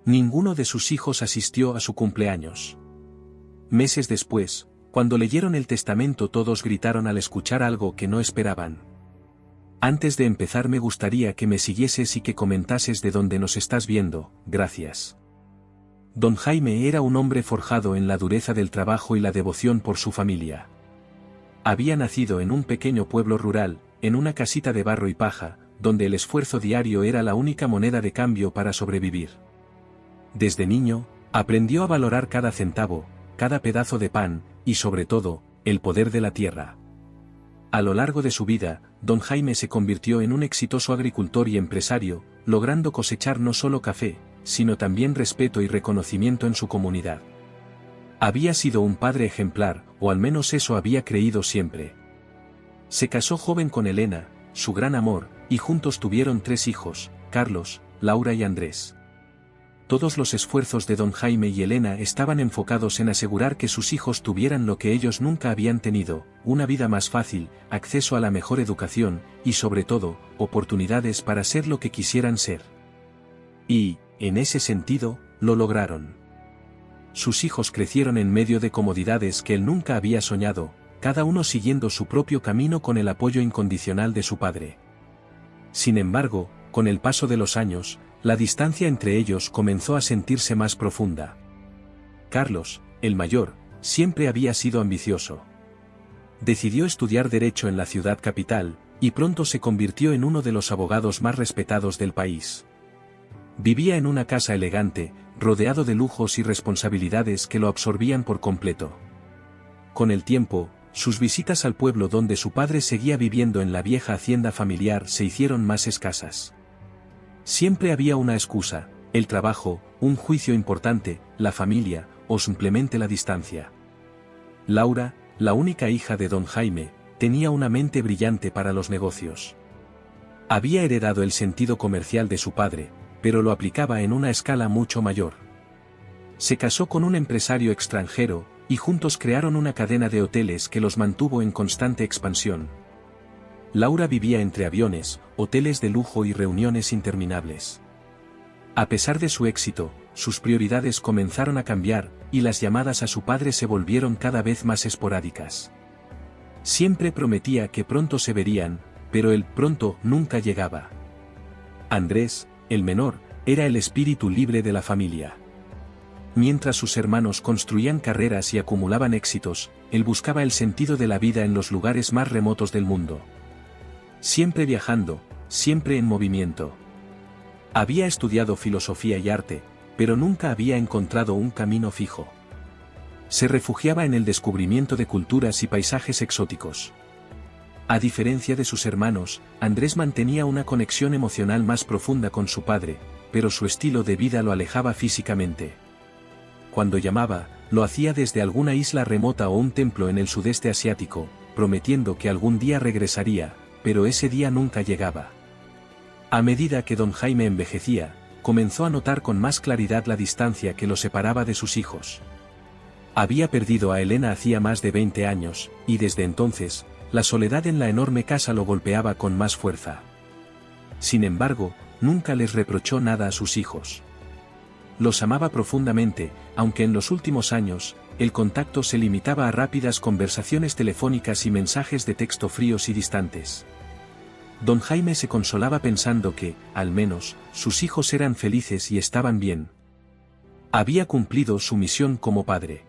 Ninguno de sus hijos asistió a su cumpleaños. Meses después, cuando leyeron el testamento, todos gritaron al escuchar algo que no esperaban. Antes de empezar, me gustaría que me siguieses y que comentases de dónde nos estás viendo, gracias. Don Jaime era un hombre forjado en la dureza del trabajo y la devoción por su familia. Había nacido en un pequeño pueblo rural, en una casita de barro y paja, donde el esfuerzo diario era la única moneda de cambio para sobrevivir. Desde niño, aprendió a valorar cada centavo, cada pedazo de pan, y sobre todo, el poder de la tierra. A lo largo de su vida, don Jaime se convirtió en un exitoso agricultor y empresario, logrando cosechar no solo café, sino también respeto y reconocimiento en su comunidad. Había sido un padre ejemplar, o al menos eso había creído siempre. Se casó joven con Elena, su gran amor, y juntos tuvieron 3 hijos, Carlos, Laura y Andrés. Todos los esfuerzos de don Jaime y Elena estaban enfocados en asegurar que sus hijos tuvieran lo que ellos nunca habían tenido, una vida más fácil, acceso a la mejor educación, y sobre todo, oportunidades para ser lo que quisieran ser. Y, en ese sentido, lo lograron. Sus hijos crecieron en medio de comodidades que él nunca había soñado, cada uno siguiendo su propio camino con el apoyo incondicional de su padre. Sin embargo, con el paso de los años, la distancia entre ellos comenzó a sentirse más profunda. Carlos, el mayor, siempre había sido ambicioso. Decidió estudiar Derecho en la ciudad capital, y pronto se convirtió en uno de los abogados más respetados del país. Vivía en una casa elegante, rodeado de lujos y responsabilidades que lo absorbían por completo. Con el tiempo, sus visitas al pueblo donde su padre seguía viviendo en la vieja hacienda familiar se hicieron más escasas. Siempre había una excusa: el trabajo, un juicio importante, la familia, o simplemente la distancia. Laura, la única hija de don Jaime, tenía una mente brillante para los negocios. Había heredado el sentido comercial de su padre, pero lo aplicaba en una escala mucho mayor. Se casó con un empresario extranjero, y juntos crearon una cadena de hoteles que los mantuvo en constante expansión. Laura vivía entre aviones, hoteles de lujo y reuniones interminables. A pesar de su éxito, sus prioridades comenzaron a cambiar, y las llamadas a su padre se volvieron cada vez más esporádicas. Siempre prometía que pronto se verían, pero el pronto nunca llegaba. Andrés, el menor, era el espíritu libre de la familia. Mientras sus hermanos construían carreras y acumulaban éxitos, él buscaba el sentido de la vida en los lugares más remotos del mundo. Siempre viajando, siempre en movimiento. Había estudiado filosofía y arte, pero nunca había encontrado un camino fijo. Se refugiaba en el descubrimiento de culturas y paisajes exóticos. A diferencia de sus hermanos, Andrés mantenía una conexión emocional más profunda con su padre, pero su estilo de vida lo alejaba físicamente. Cuando llamaba, lo hacía desde alguna isla remota o un templo en el sudeste asiático, prometiendo que algún día regresaría, pero ese día nunca llegaba. A medida que don Jaime envejecía, comenzó a notar con más claridad la distancia que lo separaba de sus hijos. Había perdido a Elena hacía más de 20 años, y desde entonces, la soledad en la enorme casa lo golpeaba con más fuerza. Sin embargo, nunca les reprochó nada a sus hijos. Los amaba profundamente, aunque en los últimos años, el contacto se limitaba a rápidas conversaciones telefónicas y mensajes de texto fríos y distantes. Don Jaime se consolaba pensando que, al menos, sus hijos eran felices y estaban bien. Había cumplido su misión como padre.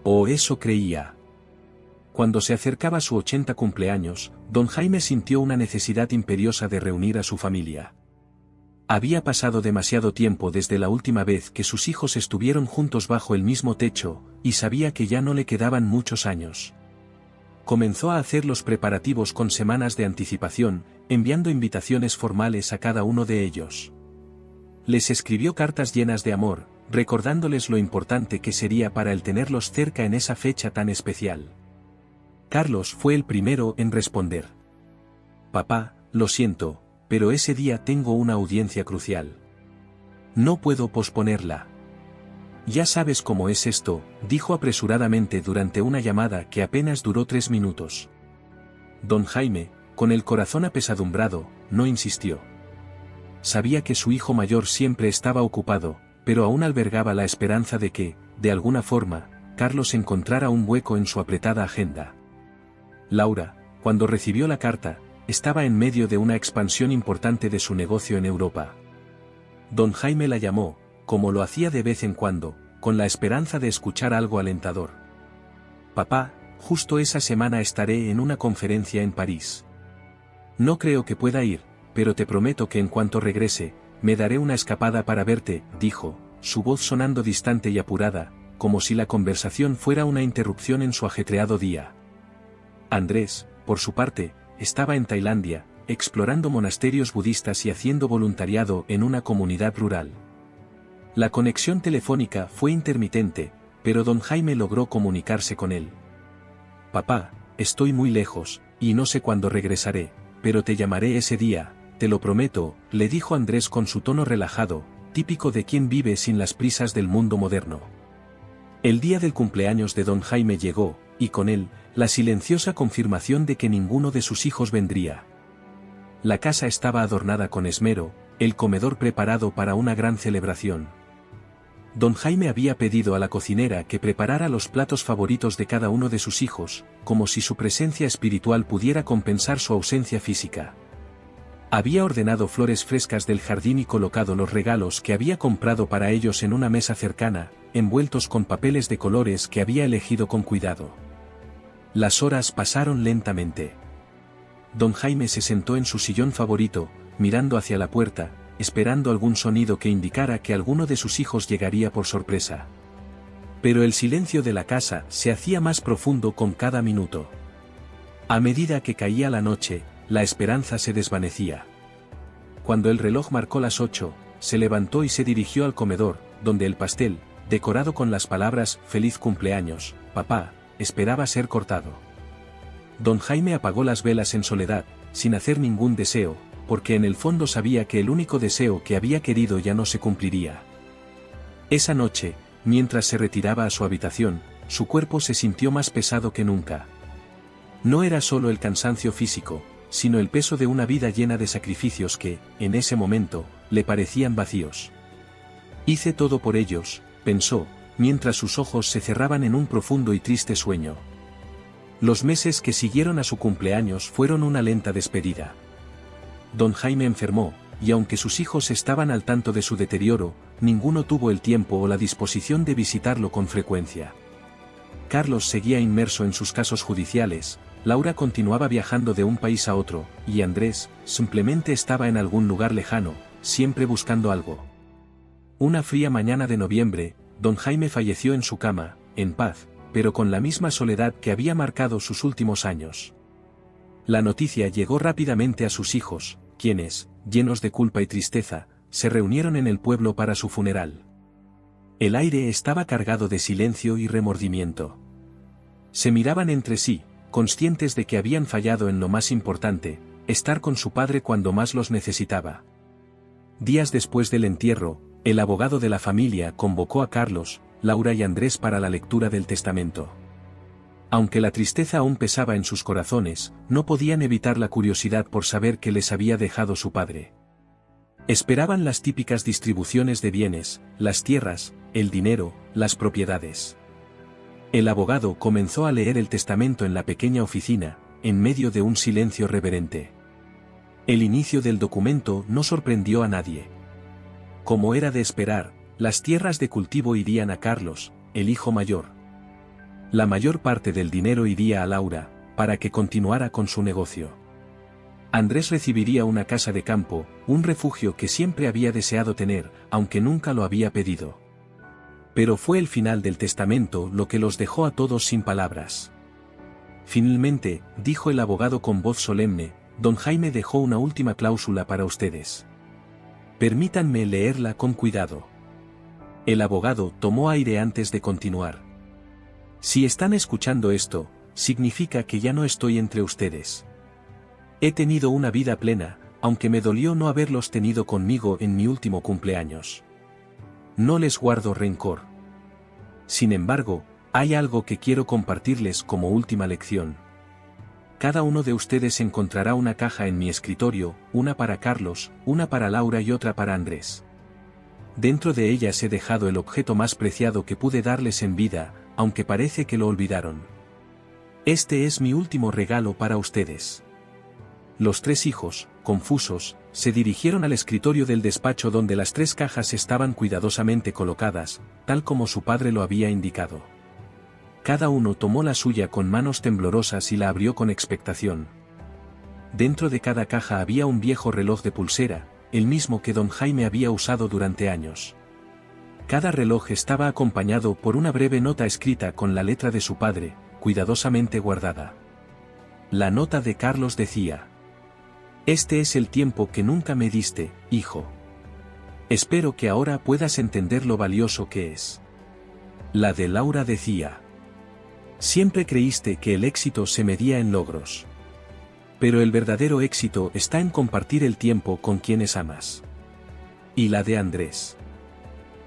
O eso creía. Cuando se acercaba su 80 cumpleaños, don Jaime sintió una necesidad imperiosa de reunir a su familia. Había pasado demasiado tiempo desde la última vez que sus hijos estuvieron juntos bajo el mismo techo, y sabía que ya no le quedaban muchos años. Comenzó a hacer los preparativos con semanas de anticipación, enviando invitaciones formales a cada uno de ellos. Les escribió cartas llenas de amor, recordándoles lo importante que sería para él tenerlos cerca en esa fecha tan especial. Carlos fue el primero en responder. «Papá, lo siento, pero ese día tengo una audiencia crucial. No puedo posponerla». «Ya sabes cómo es esto», dijo apresuradamente durante una llamada que apenas duró 3 minutos. Don Jaime, con el corazón apesadumbrado, no insistió. Sabía que su hijo mayor siempre estaba ocupado, pero aún albergaba la esperanza de que, de alguna forma, Carlos encontrara un hueco en su apretada agenda. Laura, cuando recibió la carta, estaba en medio de una expansión importante de su negocio en Europa. Don Jaime la llamó, como lo hacía de vez en cuando, con la esperanza de escuchar algo alentador. Papá, justo esa semana estaré en una conferencia en París. No creo que pueda ir, pero te prometo que en cuanto regrese, me daré una escapada para verte, dijo, su voz sonando distante y apurada, como si la conversación fuera una interrupción en su ajetreado día. Andrés, por su parte, estaba en Tailandia, explorando monasterios budistas y haciendo voluntariado en una comunidad rural. La conexión telefónica fue intermitente, pero don Jaime logró comunicarse con él. Papá, estoy muy lejos, y no sé cuándo regresaré, pero te llamaré ese día, te lo prometo, le dijo Andrés con su tono relajado, típico de quien vive sin las prisas del mundo moderno. El día del cumpleaños de don Jaime llegó, y con él, la silenciosa confirmación de que ninguno de sus hijos vendría. La casa estaba adornada con esmero, el comedor preparado para una gran celebración. Don Jaime había pedido a la cocinera que preparara los platos favoritos de cada uno de sus hijos, como si su presencia espiritual pudiera compensar su ausencia física. Había ordenado flores frescas del jardín y colocado los regalos que había comprado para ellos en una mesa cercana, envueltos con papeles de colores que había elegido con cuidado. Las horas pasaron lentamente. Don Jaime se sentó en su sillón favorito, mirando hacia la puerta, esperando algún sonido que indicara que alguno de sus hijos llegaría por sorpresa. Pero el silencio de la casa se hacía más profundo con cada minuto. A medida que caía la noche, la esperanza se desvanecía. Cuando el reloj marcó las 8, se levantó y se dirigió al comedor, donde el pastel, decorado con las palabras «Feliz cumpleaños, papá», esperaba ser cortado. Don Jaime apagó las velas en soledad, sin hacer ningún deseo, porque en el fondo sabía que el único deseo que había querido ya no se cumpliría. Esa noche, mientras se retiraba a su habitación, su cuerpo se sintió más pesado que nunca. No era solo el cansancio físico, sino el peso de una vida llena de sacrificios que, en ese momento, le parecían vacíos. Hice todo por ellos, pensó, mientras sus ojos se cerraban en un profundo y triste sueño. Los meses que siguieron a su cumpleaños fueron una lenta despedida. Don Jaime enfermó, y aunque sus hijos estaban al tanto de su deterioro, ninguno tuvo el tiempo o la disposición de visitarlo con frecuencia. Carlos seguía inmerso en sus casos judiciales, Laura continuaba viajando de un país a otro, y Andrés, simplemente estaba en algún lugar lejano, siempre buscando algo. Una fría mañana de noviembre, don Jaime falleció en su cama, en paz, pero con la misma soledad que había marcado sus últimos años. La noticia llegó rápidamente a sus hijos, quienes, llenos de culpa y tristeza, se reunieron en el pueblo para su funeral. El aire estaba cargado de silencio y remordimiento. Se miraban entre sí, conscientes de que habían fallado en lo más importante, estar con su padre cuando más los necesitaba. Días después del entierro, el abogado de la familia convocó a Carlos, Laura y Andrés para la lectura del testamento. Aunque la tristeza aún pesaba en sus corazones, no podían evitar la curiosidad por saber qué les había dejado su padre. Esperaban las típicas distribuciones de bienes, las tierras, el dinero, las propiedades. El abogado comenzó a leer el testamento en la pequeña oficina, en medio de un silencio reverente. El inicio del documento no sorprendió a nadie. Como era de esperar, las tierras de cultivo irían a Carlos, el hijo mayor. La mayor parte del dinero iría a Laura, para que continuara con su negocio. Andrés recibiría una casa de campo, un refugio que siempre había deseado tener, aunque nunca lo había pedido. Pero fue el final del testamento lo que los dejó a todos sin palabras. Finalmente, dijo el abogado con voz solemne, don Jaime dejó una última cláusula para ustedes. Permítanme leerla con cuidado. El abogado tomó aire antes de continuar. Si están escuchando esto, significa que ya no estoy entre ustedes. He tenido una vida plena, aunque me dolió no haberlos tenido conmigo en mi último cumpleaños. No les guardo rencor. Sin embargo, hay algo que quiero compartirles como última lección. Cada uno de ustedes encontrará una caja en mi escritorio, una para Carlos, una para Laura y otra para Andrés. Dentro de ellas he dejado el objeto más preciado que pude darles en vida, aunque parece que lo olvidaron. Este es mi último regalo para ustedes. Los tres hijos, confusos, se dirigieron al escritorio del despacho donde las tres cajas estaban cuidadosamente colocadas, tal como su padre lo había indicado. Cada uno tomó la suya con manos temblorosas y la abrió con expectación. Dentro de cada caja había un viejo reloj de pulsera, el mismo que don Jaime había usado durante años. Cada reloj estaba acompañado por una breve nota escrita con la letra de su padre, cuidadosamente guardada. La nota de Carlos decía: «Este es el tiempo que nunca me diste, hijo. Espero que ahora puedas entender lo valioso que es». La de Laura decía: «Siempre creíste que el éxito se medía en logros. Pero el verdadero éxito está en compartir el tiempo con quienes amas». Y la de Andrés: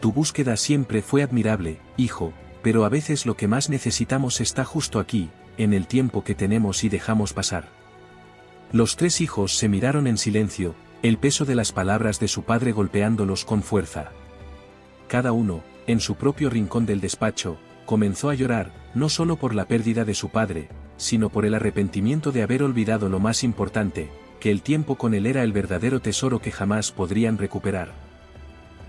«Tu búsqueda siempre fue admirable, hijo, pero a veces lo que más necesitamos está justo aquí, en el tiempo que tenemos y dejamos pasar». Los tres hijos se miraron en silencio, el peso de las palabras de su padre golpeándolos con fuerza. Cada uno, en su propio rincón del despacho, comenzó a llorar, no solo por la pérdida de su padre, sino por el arrepentimiento de haber olvidado lo más importante, que el tiempo con él era el verdadero tesoro que jamás podrían recuperar.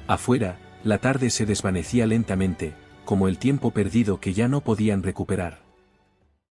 Afuera, la tarde se desvanecía lentamente, como el tiempo perdido que ya no podían recuperar.